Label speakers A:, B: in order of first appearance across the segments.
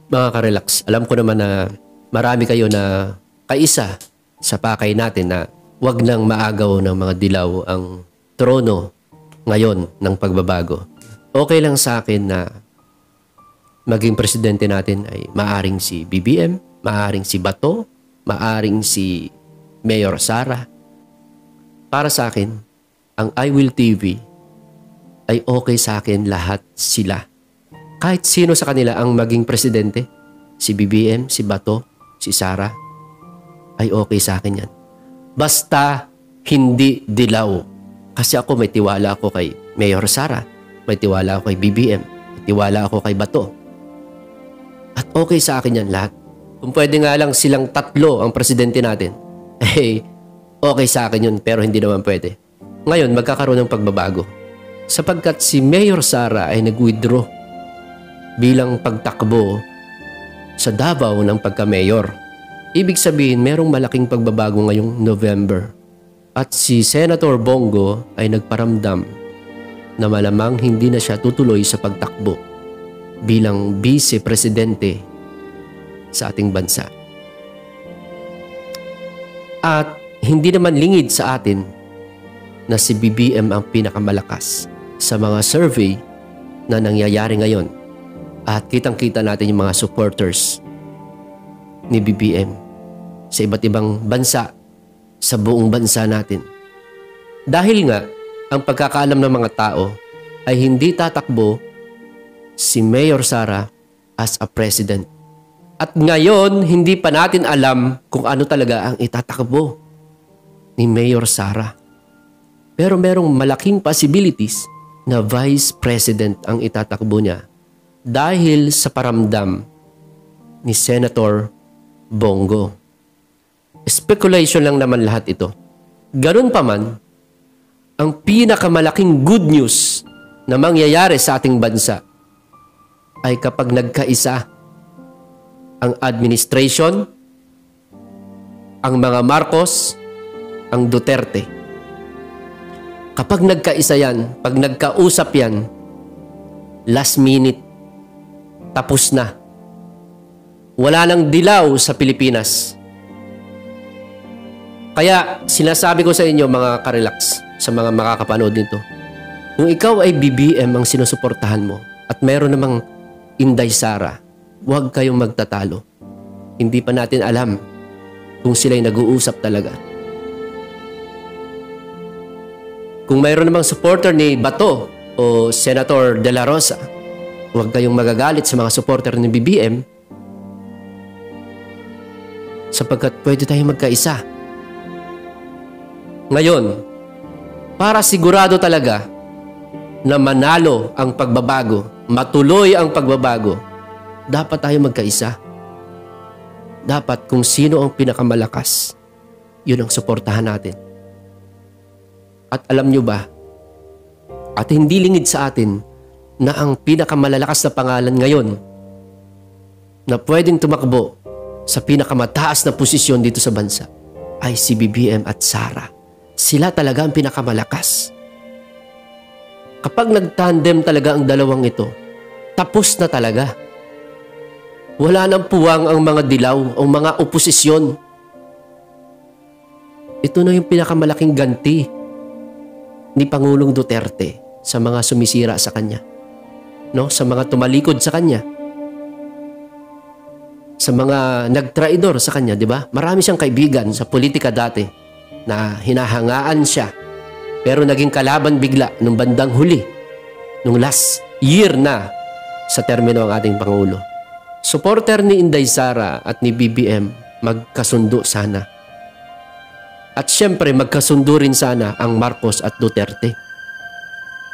A: Mga ka-relax, alam ko naman na marami kayo na kaisa sa pakay natin na wag nang maagaw ng mga dilaw ang trono ngayon ng pagbabago. Okay lang sa akin na maging presidente natin ay maaring si BBM, maaring si Bato, maaring si Mayor Sara. Para sa akin, ang I Will TV ay okay sa akin lahat sila. Kahit sino sa kanila ang maging presidente, si BBM, si Bato, si Sara, ay okay sa akin yan. Basta hindi dilaw. Kasi ako may tiwala ako kay Mayor Sara, may tiwala ako kay BBM, may tiwala ako kay Bato. At okay sa akin yan lahat. Kung pwede nga lang silang tatlo ang presidente natin, eh okay sa akin yun, pero hindi naman pwede. Ngayon, magkakaroon ng pagbabago. Sapagkat si Mayor Sara ay nag-withdraw bilang pagtakbo sa Davao ng pagka-mayor. Ibig sabihin, merong malaking pagbabago ngayong November. At si Senator Bongo ay nagparamdam na malamang hindi na siya tutuloy sa pagtakbo bilang vice-presidente sa ating bansa. At hindi naman lingid sa atin na si BBM ang pinakamalakas sa mga survey na nangyayari ngayon. At kitang-kita natin yung mga supporters ni BBM sa iba't ibang bansa, sa buong bansa natin. Dahil nga, ang pagkakaalam ng mga tao ay hindi tatakbo si Mayor Sara as a president. At ngayon, hindi pa natin alam kung ano talaga ang itatakbo ni Mayor Sara. Pero merong malaking possibilities na vice president ang itatakbo niya dahil sa paramdam ni Senator Bongo. Speculation lang naman lahat ito. Ganun pa man, ang pinakamalaking good news na mangyayari sa ating bansa ay kapag nagkaisa ang administration, ang mga Marcos, ang Duterte. Kapag nagkaisa yan, pag nagkausap yan, last minute, tapos na. Wala nang dilaw sa Pilipinas. Kaya sinasabi ko sa inyo mga ka-relax, sa mga makakapanood nito, kung ikaw ay BBM ang sinusuportahan mo at mayroon namang Inday Sara, huwag kayong magtatalo. Hindi pa natin alam kung sila'y nag-uusap talaga. Kung mayroon namang supporter ni Bato o Senator De La Rosa, huwag kayong magagalit sa mga supporter ni BBM sapagkat pwede tayong magkaisa. Ngayon, para sigurado talaga na manalo ang pagbabago, matuloy ang pagbabago, dapat tayo magkaisa. Dapat kung sino ang pinakamalakas, yun ang suportahan natin. At alam nyo ba, at hindi lingid sa atin na ang pinakamalalakas na pangalan ngayon na pwedeng tumakbo sa pinakamataas na posisyon dito sa bansa ay si BBM at Sara. Sila talaga ang pinakamalakas. Kapag nagtandem talaga ang dalawang ito, tapos na talaga. Wala nang puwang ang mga dilaw o mga oposisyon. Ito na yung pinakamalaking ganti ni Pangulong Duterte sa mga sumisira sa kanya. No, sa mga tumalikod sa kanya, sa mga nagtraidor sa kanya, di ba? Marami siyang kaibigan sa politika dati na hinahangaan siya, pero naging kalaban bigla nung bandang huli, nung last year na sa termino ang ating Pangulo. Supporter ni Inday Sara at ni BBM, magkasundo sana. At syempre, magkasundo rin sana ang Marcos at Duterte.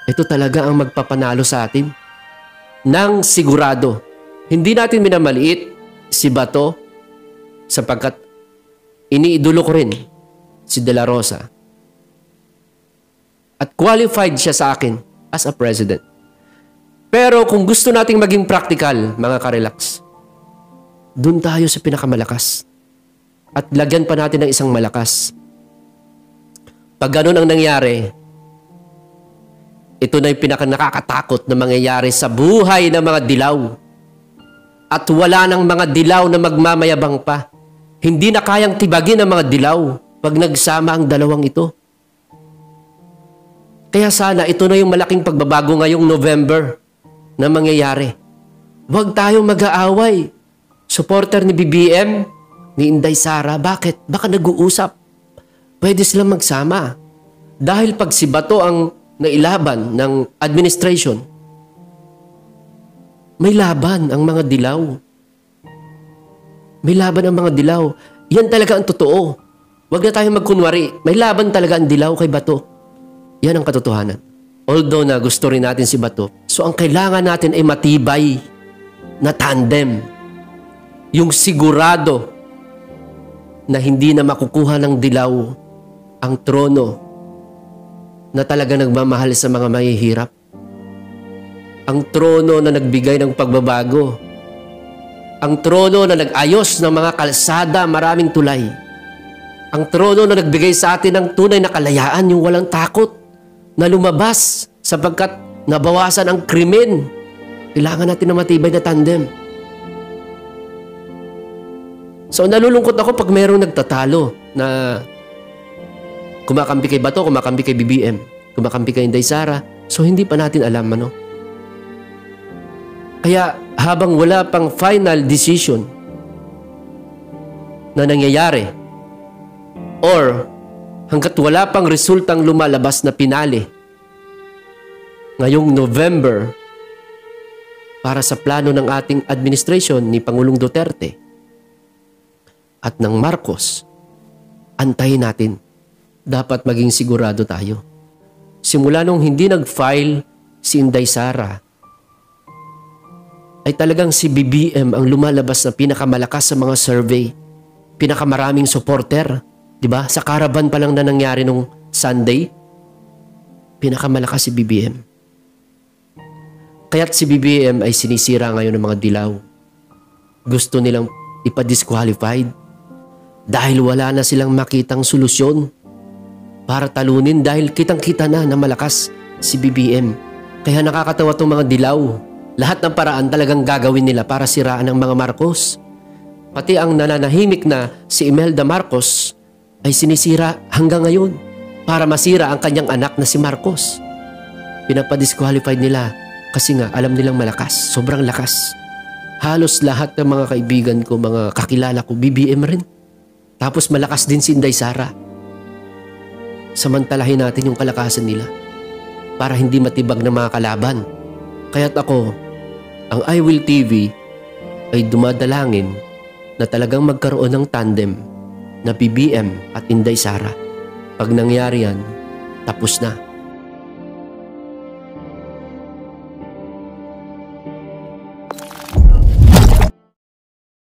A: Ito talaga ang magpapanalo sa atin. Nang sigurado. Hindi natin minamaliit si Bato sapagkat iniidolo ko rin si De La Rosa. At qualified siya sa akin as a president. Pero kung gusto nating maging practical, mga ka-relax, dun tayo sa pinakamalakas. At lagyan pa natin ng isang malakas. Pag ganun ang nangyari, ito na yung pinaka-nakakatakot na mangyayari sa buhay ng mga dilaw. At wala ng mga dilaw na magmamayabang pa. Hindi na kayang tibagin ng mga dilaw pag nagsama ang dalawang ito. Kaya sana ito na yung malaking pagbabago ngayong November na mangyayari. Huwag tayong mag-aaway. Supporter ni BBM, ni Inday Sara, bakit? Baka nag-uusap. Pwede silang magsama. Dahil pag si Bato ang nailaban ng administration, may laban ang mga dilaw. May laban ang mga dilaw. Yan talaga ang totoo. Huwag na tayong magkunwari. May laban talaga ang dilaw kay Bato. Yan ang katotohanan. Although na gusto rin natin si Bato, so ang kailangan natin ay matibay na tandem. Yung sigurado na hindi na makukuha ng dilaw ang trono na talaga nagmamahal sa mga mahihirap. Ang trono na nagbigay ng pagbabago. Ang trono na nag-ayos ng mga kalsada, maraming tulay. Ang trono na nagbigay sa atin ng tunay na kalayaan, yung walang takot na lumabas sapagkat nabawasan ang krimen. Kailangan natin na matibay na tandem. So nalulungkot ako pag mayroong nagtatalo na kumakampi kay Bato, kumakampi kay BBM, kumakampi kay Inday Sara. So hindi pa natin alam ano. Kaya habang wala pang final decision na nangyayari or hanggat wala pang resultang lumalabas na pinali ngayong November para sa plano ng ating administration ni Pangulong Duterte at ng Marcos, antayin natin. Dapat maging sigurado tayo. Simula nung hindi nag-file si Inday Sara, ay talagang si BBM ang lumalabas na pinakamalakas sa mga survey. Pinakamaraming supporter. Diba? Sa caravan pa lang na nangyari nung Sunday, pinakamalakas si BBM. Kaya't si BBM ay sinisira ngayon ng mga dilaw. Gusto nilang ipa-disqualified dahil wala na silang makitang solusyon para talunin dahil kitang-kita na malakas si BBM. Kaya nakakatawa itong mga dilaw. Lahat ng paraan talagang gagawin nila para siraan ang mga Marcos. Pati ang nananahimik na si Imelda Marcos ay sinisira hanggang ngayon para masira ang kanyang anak na si Marcos. Pinapa-disqualified nila kasi nga alam nilang malakas, sobrang lakas. Halos lahat ng mga kaibigan ko, mga kakilala ko, BBM rin. Tapos malakas din si Inday Sara. Samantalahin natin yung kalakasan nila para hindi matibag ng mga kalaban. Kaya't ako, ang I Will TV ay dumadalangin na talagang magkaroon ng tandem na BBM at Inday Sara. Pag nangyari yan, tapos na.